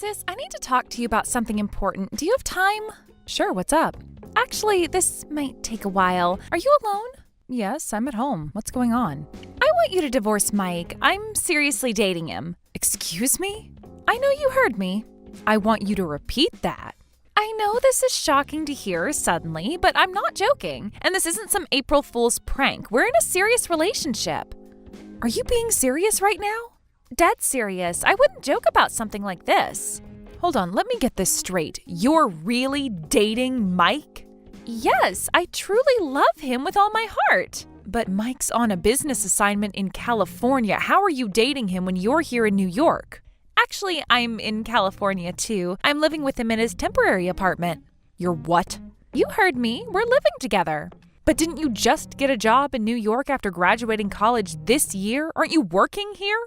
Sis, I need to talk to you about something important. Do you have time? Sure, what's up? Actually, this might take a while. Are you alone? Yes, I'm at home. What's going on? I want you to divorce Mike. I'm seriously dating him. Excuse me? I know you heard me. I want you to repeat that. I know this is shocking to hear suddenly, but I'm not joking. And this isn't some April Fool's prank. We're in a serious relationship. Are you being serious right now? Dead serious. I wouldn't joke about something like this. Hold on, let me get this straight. You're really dating Mike? Yes, I truly love him with all my heart. But Mike's on a business assignment in California. How are you dating him when you're here in New York? Actually, I'm in California too. I'm living with him in his temporary apartment. You're what? You heard me. We're living together. But didn't you just get a job in New York after graduating college this year? Aren't you working here?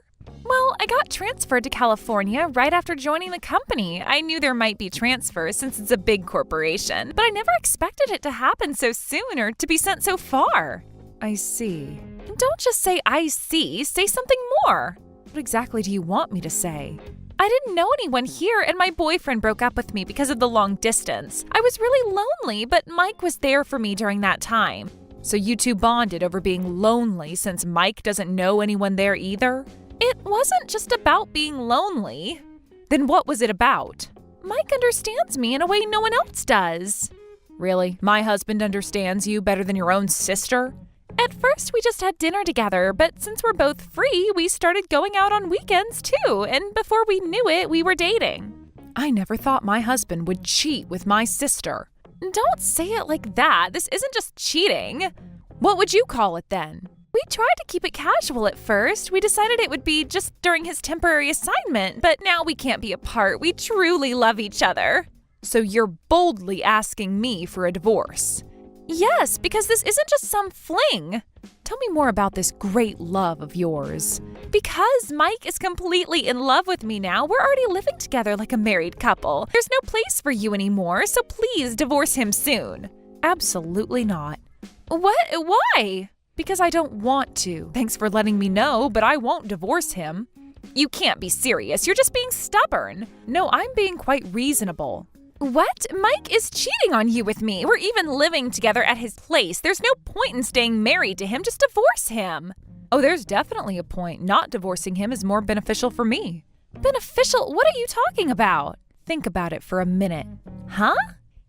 Well, I got transferred to California right after joining the company. I knew there might be transfers since it's a big corporation, but I never expected it to happen so soon or to be sent so far. I see. Don't just say I see, say something more. What exactly do you want me to say? I didn't know anyone here and my boyfriend broke up with me because of the long distance. I was really lonely, but Mike was there for me during that time. So you two bonded over being lonely since Mike doesn't know anyone there either? It wasn't just about being lonely. Then what was it about? Mike understands me in a way no one else does. Really? My husband understands you better than your own sister? At first, we just had dinner together, but since we're both free, we started going out on weekends too, and before we knew it, we were dating. I never thought my husband would cheat with my sister. Don't say it like that. This isn't just cheating. What would you call it then? We tried to keep it casual at first. We decided it would be just during his temporary assignment, but now we can't be apart. We truly love each other. So you're boldly asking me for a divorce? Yes, because this isn't just some fling. Tell me more about this great love of yours. Because Mike is completely in love with me now, we're already living together like a married couple. There's no place for you anymore, so please divorce him soon. Absolutely not. What? Why? Because I don't want to. Thanks for letting me know, but I won't divorce him. You can't be serious. You're just being stubborn. No, I'm being quite reasonable. What? Mike is cheating on you with me. We're even living together at his place. There's no point in staying married to him. Just divorce him. Oh, there's definitely a point. Not divorcing him is more beneficial for me. Beneficial? What are you talking about? Think about it for a minute. Huh?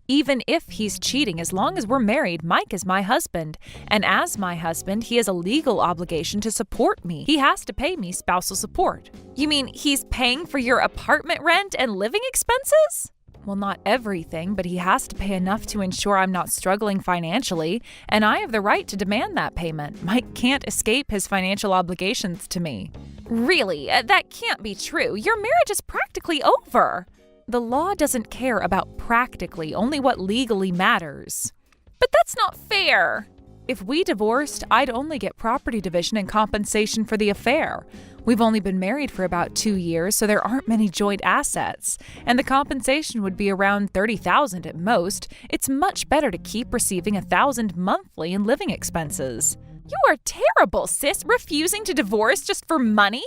Even if he's cheating, as long as we're married, Mike is my husband. And as my husband, he has a legal obligation to support me. He has to pay me spousal support. You mean he's paying for your apartment rent and living expenses? Well, not everything, but he has to pay enough to ensure I'm not struggling financially, and I have the right to demand that payment. Mike can't escape his financial obligations to me. Really? That can't be true. Your marriage is practically over. The law doesn't care about practically, only what legally matters. But that's not fair. If we divorced, I'd only get property division and compensation for the affair. We've only been married for about 2 years, so there aren't many joint assets, and the compensation would be around $30,000 at most. It's much better to keep receiving $1,000 monthly in living expenses. You are terrible, sis, refusing to divorce just for money?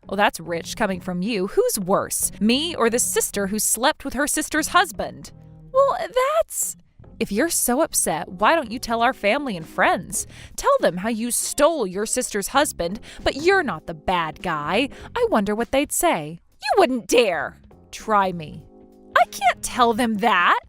Well, that's rich coming from you. Who's worse, me or the sister who slept with her sister's husband? Well, that's... If you're so upset, why don't you tell our family and friends? Tell them how you stole your sister's husband, but you're not the bad guy. I wonder what they'd say. You wouldn't dare. Try me. I can't tell them that.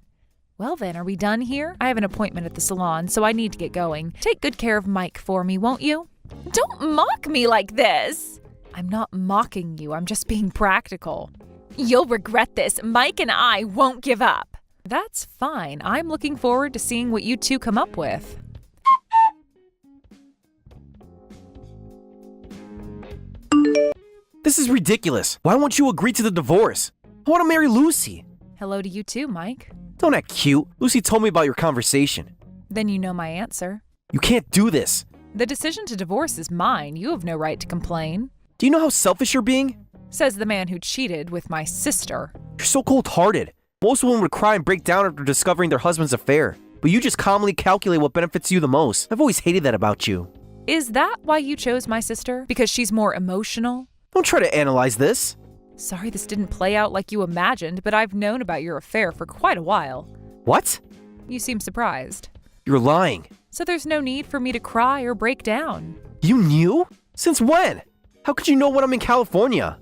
Well then, are we done here? I have an appointment at the salon, so I need to get going. Take good care of Mike for me, won't you? Don't mock me like this. I'm not mocking you. I'm just being practical. You'll regret this. Mike and I won't give up. That's fine. I'm looking forward to seeing what you two come up with. This is ridiculous. Why won't you agree to the divorce? I want to marry Lucy. Hello to you too, Mike. Don't act cute. Lucy told me about your conversation. Then you know my answer. You can't do this. The decision to divorce is mine. You have no right to complain. Do you know how selfish you're being? Says the man who cheated with my sister. You're so cold-hearted. Most women would cry and break down after discovering their husband's affair. But you just calmly calculate what benefits you the most. I've always hated that about you. Is that why you chose my sister? Because she's more emotional? Don't try to analyze this. Sorry this didn't play out like you imagined, but I've known about your affair for quite a while. What? You seem surprised. You're lying. So there's no need for me to cry or break down. You knew? Since when? How could you know when I'm in California?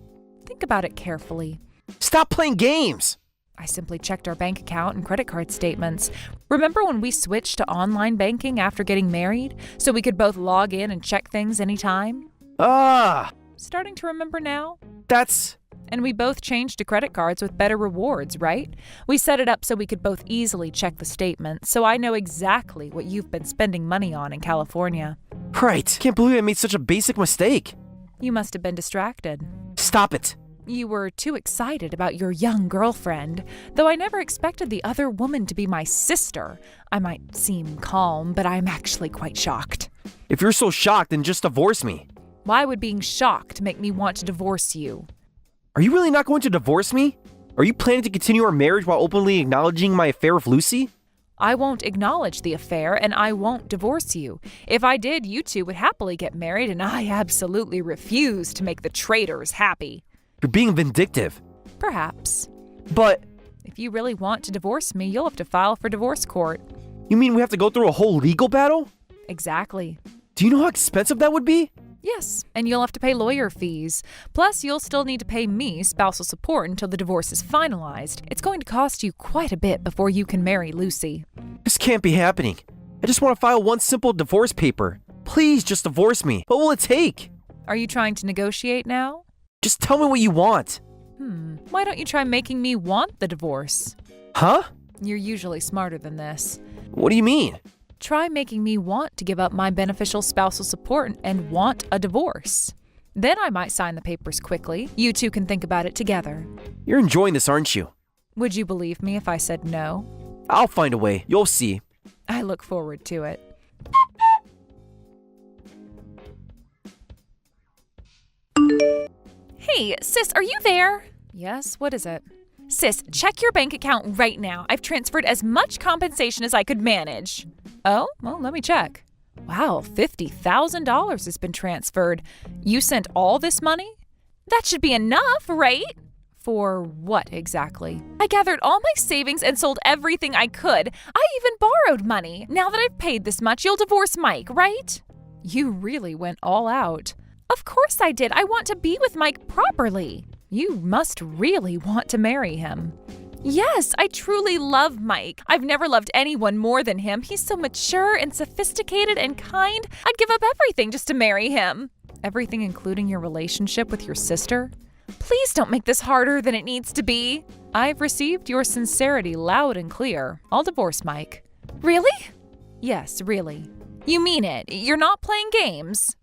Think about it carefully. Stop playing games! I simply checked our bank account and credit card statements. Remember when we switched to online banking after getting married, so we could both log in and check things anytime? Starting to remember now? That's... And we both changed to credit cards with better rewards, right? We set it up so we could both easily check the statements, so I know exactly what you've been spending money on in California. Right. Can't believe I made such a basic mistake. You must have been distracted. Stop it. You were too excited about your young girlfriend. Though I never expected the other woman to be my sister. I might seem calm, but I'm actually quite shocked. If you're so shocked, then just divorce me. Why would being shocked make me want to divorce you? Are you really not going to divorce me? Are you planning to continue our marriage while openly acknowledging my affair with Lucy? I won't acknowledge the affair, and I won't divorce you. If I did, you two would happily get married, and I absolutely refuse to make the traitors happy. You're being vindictive. Perhaps. But... If you really want to divorce me, you'll have to file for divorce court. You mean we have to go through a whole legal battle? Exactly. Do you know how expensive that would be? Yes, and you'll have to pay lawyer fees. Plus, you'll still need to pay me spousal support until the divorce is finalized. It's going to cost you quite a bit before you can marry Lucy. This can't be happening. I just want to file one simple divorce paper. Please just divorce me. What will it take? Are you trying to negotiate now? Just tell me what you want. Why don't you try making me want the divorce? Huh? You're usually smarter than this. What do you mean? Try making me want to give up my beneficial spousal support and want a divorce. Then I might sign the papers quickly. You two can think about it together. You're enjoying this, aren't you? Would you believe me if I said no? I'll find a way. You'll see. I look forward to it. Hey, sis, are you there? Yes, what is it? Sis, check your bank account right now. I've transferred as much compensation as I could manage. Oh, well, let me check. Wow, $50,000 has been transferred. You sent all this money? That should be enough, right? For what exactly? I gathered all my savings and sold everything I could. I even borrowed money. Now that I've paid this much, you'll divorce Mike, right? You really went all out. Of course I did. I want to be with Mike properly. You must really want to marry him. Yes, I truly love Mike. I've never loved anyone more than him. He's so mature and sophisticated and kind. I'd give up everything just to marry him. Everything including your relationship with your sister? Please don't make this harder than it needs to be. I've received your sincerity loud and clear. I'll divorce Mike. Really? Yes, really. You mean it. You're not playing games.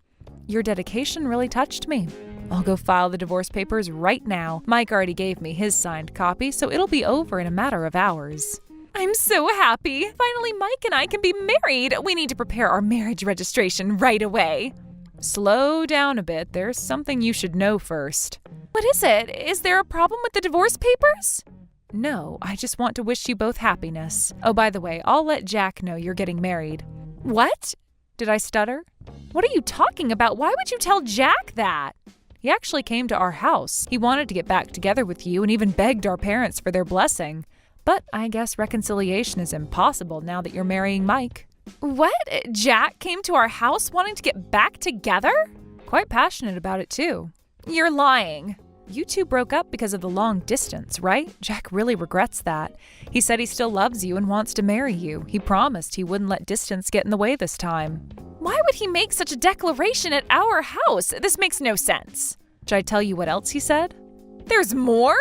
Your dedication really touched me. I'll go file the divorce papers right now. Mike already gave me his signed copy, so it'll be over in a matter of hours. I'm so happy. Finally, Mike and I can be married. We need to prepare our marriage registration right away. Slow down a bit. There's something you should know first. What is it? Is there a problem with the divorce papers? No, I just want to wish you both happiness. Oh, by the way, I'll let Jack know you're getting married. What? Did I stutter? What are you talking about? Why would you tell Jack that? He actually came to our house. He wanted to get back together with you and even begged our parents for their blessing. But I guess reconciliation is impossible now that you're marrying Mike. What? Jack came to our house wanting to get back together? Quite passionate about it too. You're lying. You two broke up because of the long distance, right? Jack really regrets that. He said he still loves you and wants to marry you. He promised he wouldn't let distance get in the way this time. Why would he make such a declaration at our house? This makes no sense. Should I tell you what else he said? There's more?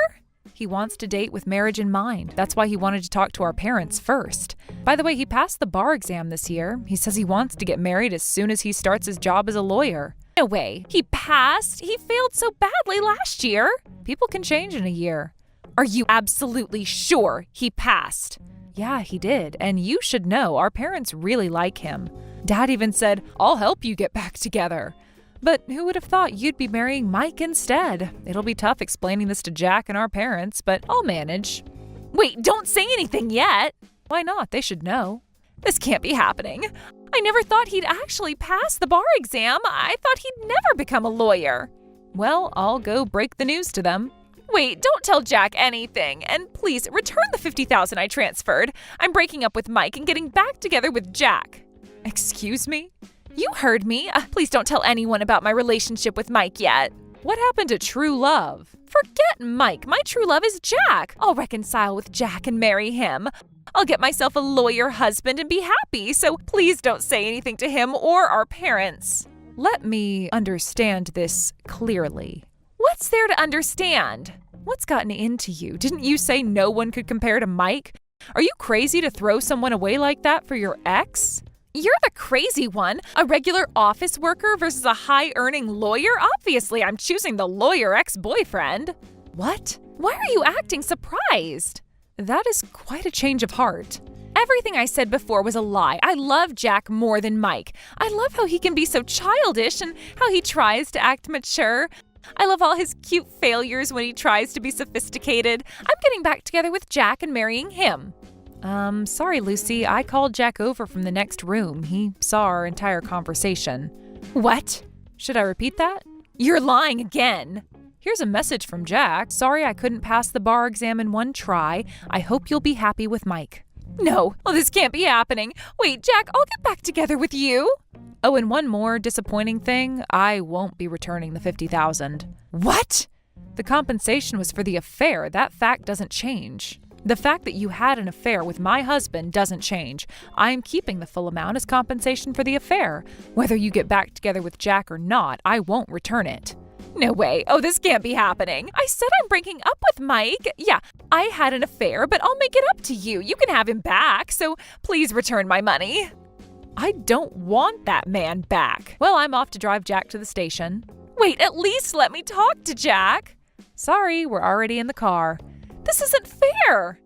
He wants to date with marriage in mind. That's why he wanted to talk to our parents first. By the way, he passed the bar exam this year. He says he wants to get married as soon as he starts his job as a lawyer. No way. He passed? He failed so badly last year. People can change in a year. Are you absolutely sure he passed? Yeah, he did. And you should know, our parents really like him. Dad even said, I'll help you get back together. But who would have thought you'd be marrying Mike instead? It'll be tough explaining this to Jack and our parents, but I'll manage. Wait, don't say anything yet. Why not? They should know. This can't be happening. I never thought he'd actually pass the bar exam. I thought he'd never become a lawyer. Well, I'll go break the news to them. Wait, don't tell Jack anything. And please, return the $50,000 I transferred. I'm breaking up with Mike and getting back together with Jack. Excuse me? You heard me. Please don't tell anyone about my relationship with Mike yet. What happened to true love? Forget Mike. My true love is Jack. I'll reconcile with Jack and marry him. I'll get myself a lawyer husband and be happy, so please don't say anything to him or our parents. Let me understand this clearly. What's there to understand? What's gotten into you? Didn't you say no one could compare to Mike? Are you crazy to throw someone away like that for your ex? You're the crazy one. A regular office worker versus a high-earning lawyer? Obviously, I'm choosing the lawyer ex-boyfriend. What? Why are you acting surprised? That is quite a change of heart. Everything I said before was a lie. I love Jack more than Mike. I love how he can be so childish and how he tries to act mature. I love all his cute failures when he tries to be sophisticated. I'm getting back together with Jack and marrying him. Sorry, Lucy. I called Jack over from the next room. He saw our entire conversation. What? Should I repeat that? You're lying again. Here's a message from Jack. Sorry I couldn't pass the bar exam in one try. I hope you'll be happy with Mike. No, well, this can't be happening. Wait, Jack, I'll get back together with you. Oh, and one more disappointing thing. I won't be returning the $50,000. What? The compensation was for the affair. That fact doesn't change. The fact that you had an affair with my husband doesn't change. I'm keeping the full amount as compensation for the affair. Whether you get back together with Jack or not, I won't return it. No way. Oh, this can't be happening. I said I'm breaking up with Mike. Yeah, I had an affair, but I'll make it up to you. You can have him back, so please return my money. I don't want that man back. Well, I'm off to drive Jack to the station. Wait, at least let me talk to Jack. Sorry, we're already in the car. This isn't fair.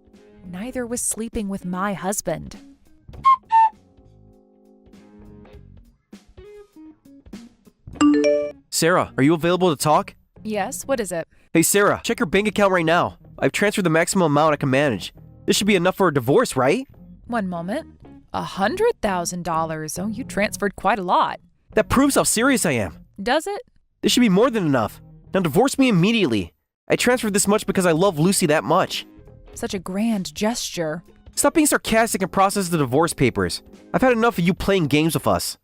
Neither was sleeping with my husband. Sarah, are you available to talk? Yes, what is it? Hey Sarah, check your bank account right now. I've transferred the maximum amount I can manage. This should be enough for a divorce, right? One moment. $100,000. Oh, you transferred quite a lot. That proves how serious I am. Does it? This should be more than enough. Now divorce me immediately. I transferred this much because I love Lucy that much. Such a grand gesture. Stop being sarcastic and process the divorce papers. I've had enough of you playing games with us.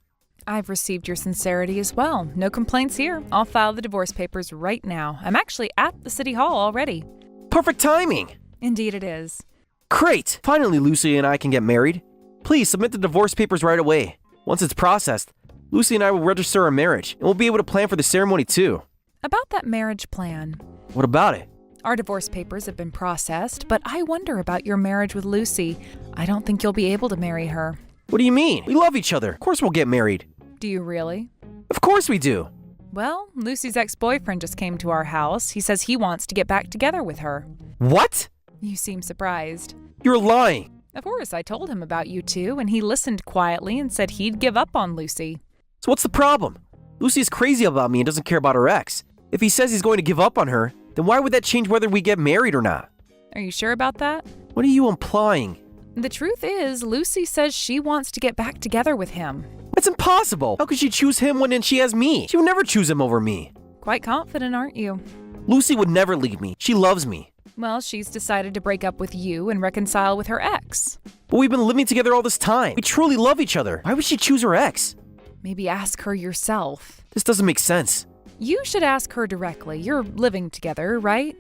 I've received your sincerity as well. No complaints here. I'll file the divorce papers right now. I'm actually at the city hall already. Perfect timing! Indeed it is. Great! Finally, Lucy and I can get married. Please submit the divorce papers right away. Once it's processed, Lucy and I will register our marriage, and we'll be able to plan for the ceremony too. About that marriage plan. What about it? Our divorce papers have been processed, but I wonder about your marriage with Lucy. I don't think you'll be able to marry her. What do you mean? We love each other. Of course we'll get married. Do you really? Of course we do. Well, Lucy's ex-boyfriend just came to our house. He says he wants to get back together with her. What? You seem surprised. You're lying. Of course, I told him about you two, and he listened quietly and said he'd give up on Lucy. So what's the problem? Lucy is crazy about me and doesn't care about her ex. If he says he's going to give up on her, then why would that change whether we get married or not? Are you sure about that? What are you implying? The truth is, Lucy says she wants to get back together with him. That's impossible. How could she choose him when she has me? She would never choose him over me. Quite confident, aren't you? Lucy would never leave me. She loves me. Well, she's decided to break up with you and reconcile with her ex. But we've been living together all this time. We truly love each other. Why would she choose her ex? Maybe ask her yourself. This doesn't make sense. You should ask her directly. You're living together, right?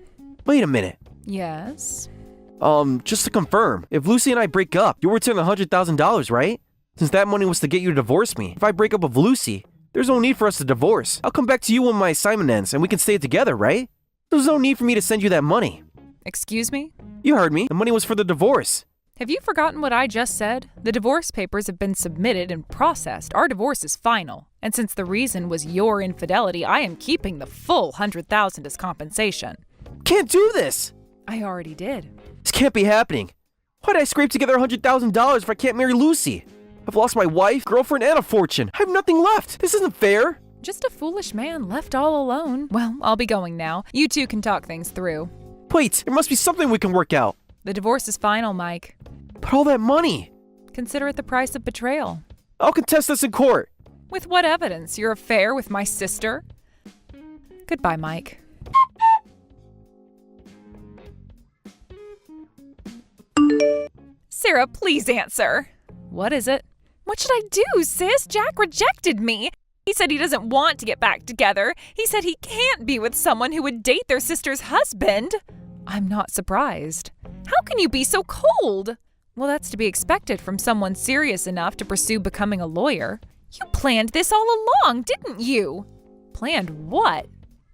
Wait a minute. Yes. Just to confirm, if Lucy and I break up, you'll return the $100,000, right? Since that money was to get you to divorce me. If I break up with Lucy, there's no need for us to divorce. I'll come back to you when my assignment ends and we can stay together, right? There's no need for me to send you that money. Excuse me? You heard me. The money was for the divorce. Have you forgotten what I just said? The divorce papers have been submitted and processed. Our divorce is final. And since the reason was your infidelity, I am keeping the full $100,000 as compensation. Can't do this. I already did. This can't be happening. Why'd I scrape together $100,000 if I can't marry Lucy? I've lost my wife, girlfriend, and a fortune. I have nothing left. This isn't fair. Just a foolish man left all alone. Well, I'll be going now. You two can talk things through. Wait, there must be something we can work out. The divorce is final, Mike. But all that money. Consider it the price of betrayal. I'll contest this in court. With what evidence? Your affair with my sister? Goodbye, Mike. Sarah, please answer. What is it? What should I do, sis? Jack rejected me. He said he doesn't want to get back together. He said he can't be with someone who would date their sister's husband. I'm not surprised. How can you be so cold? Well, that's to be expected from someone serious enough to pursue becoming a lawyer. You planned this all along, didn't you? Planned what?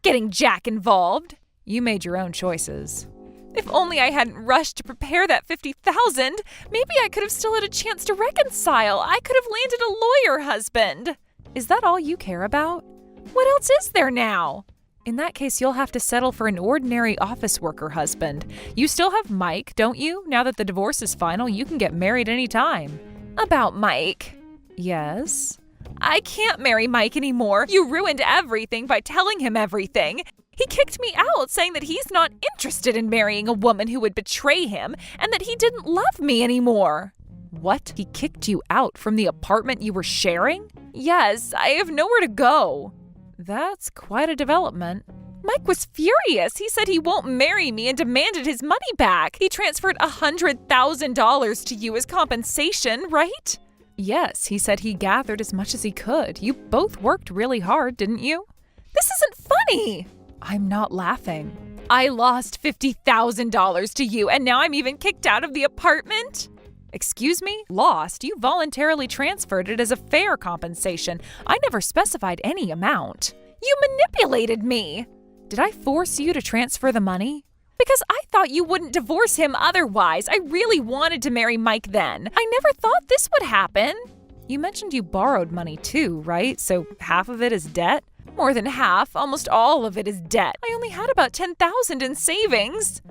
Getting Jack involved. You made your own choices. If only I hadn't rushed to prepare that $50,000, maybe I could have still had a chance to reconcile. I could have landed a lawyer husband. Is that all you care about? What else is there now? In that case, you'll have to settle for an ordinary office worker husband. You still have Mike, don't you? Now that the divorce is final, you can get married anytime. About Mike? Yes. I can't marry Mike anymore. You ruined everything by telling him everything. He kicked me out, saying that he's not interested in marrying a woman who would betray him and that he didn't love me anymore. What? He kicked you out from the apartment you were sharing? Yes, I have nowhere to go. That's quite a development. Mike was furious. He said he won't marry me and demanded his money back. He transferred $100,000 to you as compensation, right? Yes, he said he gathered as much as he could. You both worked really hard, didn't you? This isn't funny. I'm not laughing. I lost $50,000 to you, and now I'm even kicked out of the apartment? Excuse me? Lost? You voluntarily transferred it as a fair compensation. I never specified any amount. You manipulated me. Did I force you to transfer the money? Because I thought you wouldn't divorce him otherwise. I really wanted to marry Mike then. I never thought this would happen. You mentioned you borrowed money too, right? So half of it is debt? More than half. Almost all of it is debt. I only had about $10,000 in savings.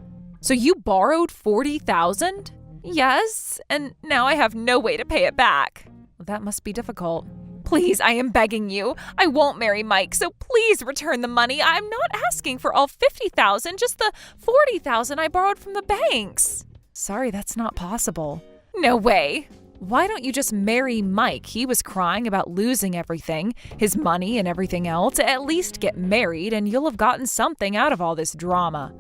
So you borrowed $40,000? Yes, and now I have no way to pay it back. Well, that must be difficult. Please, I am begging you. I won't marry Mike, so please return the money. I'm not asking for all $50,000, just the $40,000 I borrowed from the banks. Sorry, that's not possible. No way. Why don't you just marry Mike? He was crying about losing everything, his money and everything else. At least get married and you'll have gotten something out of all this drama.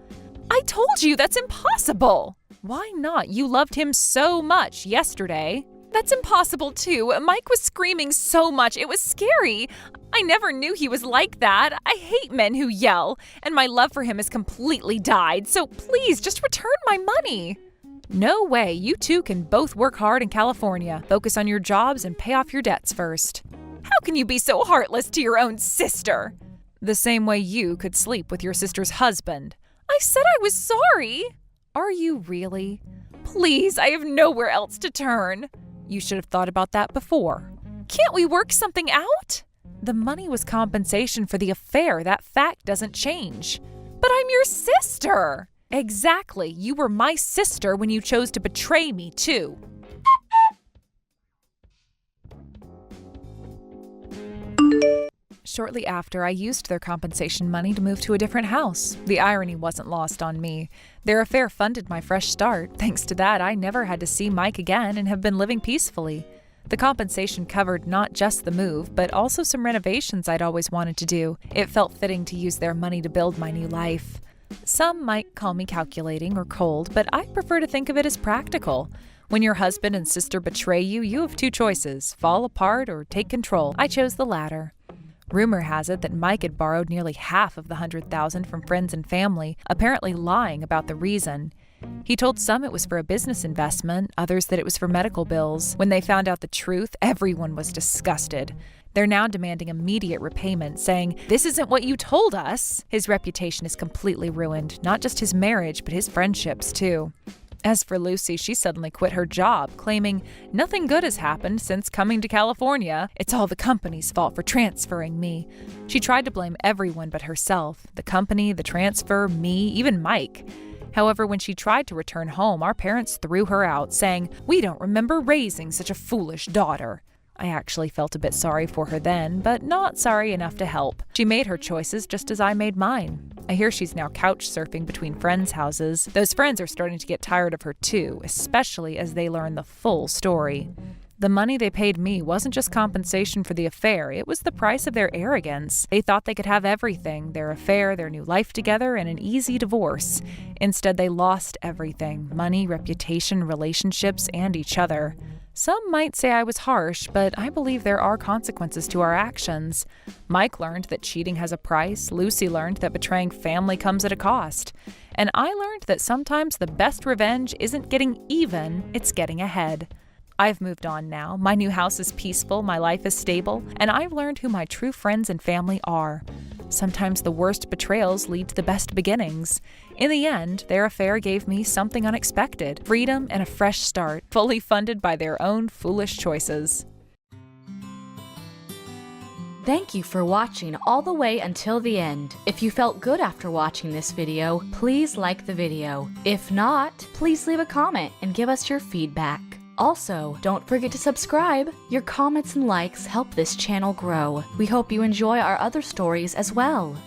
I told you that's impossible. Why not? You loved him so much yesterday. That's impossible too. Mike was screaming so much, it was scary. I never knew he was like that. I hate men who yell, and my love for him has completely died. So please, just return my money. No way. You two can both work hard in California. Focus on your jobs and pay off your debts first. How can you be so heartless to your own sister? The same way you could sleep with your sister's husband. I said I was sorry. Are you really? Please, I have nowhere else to turn. You should have thought about that before. Can't we work something out? The money was compensation for the affair. That fact doesn't change. But I'm your sister. Exactly. You were my sister when you chose to betray me, too. Shortly after, I used their compensation money to move to a different house. The irony wasn't lost on me. Their affair funded my fresh start. Thanks to that, I never had to see Mike again and have been living peacefully. The compensation covered not just the move, but also some renovations I'd always wanted to do. It felt fitting to use their money to build my new life. Some might call me calculating or cold, but I prefer to think of it as practical. When your husband and sister betray you, you have two choices: fall apart or take control. I chose the latter. Rumor has it that Mike had borrowed nearly half of the $100,000 from friends and family, apparently lying about the reason. He told some it was for a business investment, others that it was for medical bills. When they found out the truth, everyone was disgusted. They're now demanding immediate repayment, saying, "This isn't what you told us." His reputation is completely ruined, not just his marriage, but his friendships too. As for Lucy, she suddenly quit her job, claiming nothing good has happened since coming to California. It's all the company's fault for transferring me. She tried to blame everyone but herself, the company, the transfer, me, even Mike. However, when she tried to return home, our parents threw her out, saying, "We don't remember raising such a foolish daughter." I actually felt a bit sorry for her then, but not sorry enough to help. She made her choices just as I made mine. I hear she's now couch surfing between friends' houses. Those friends are starting to get tired of her too, especially as they learn the full story. The money they paid me wasn't just compensation for the affair, it was the price of their arrogance. They thought they could have everything, their affair, their new life together, and an easy divorce. Instead, they lost everything: money, reputation, relationships, and each other. Some might say I was harsh, but I believe there are consequences to our actions. Mike learned that cheating has a price, Lucy learned that betraying family comes at a cost, and I learned that sometimes the best revenge isn't getting even, it's getting ahead. I've moved on now, my new house is peaceful, my life is stable, and I've learned who my true friends and family are. Sometimes the worst betrayals lead to the best beginnings. In the end, their affair gave me something unexpected: freedom and a fresh start, fully funded by their own foolish choices. Thank you for watching all the way until the end. If you felt good after watching this video, please like the video. If not, please leave a comment and give us your feedback. Also, don't forget to subscribe. Your comments and likes help this channel grow. We hope you enjoy our other stories as well.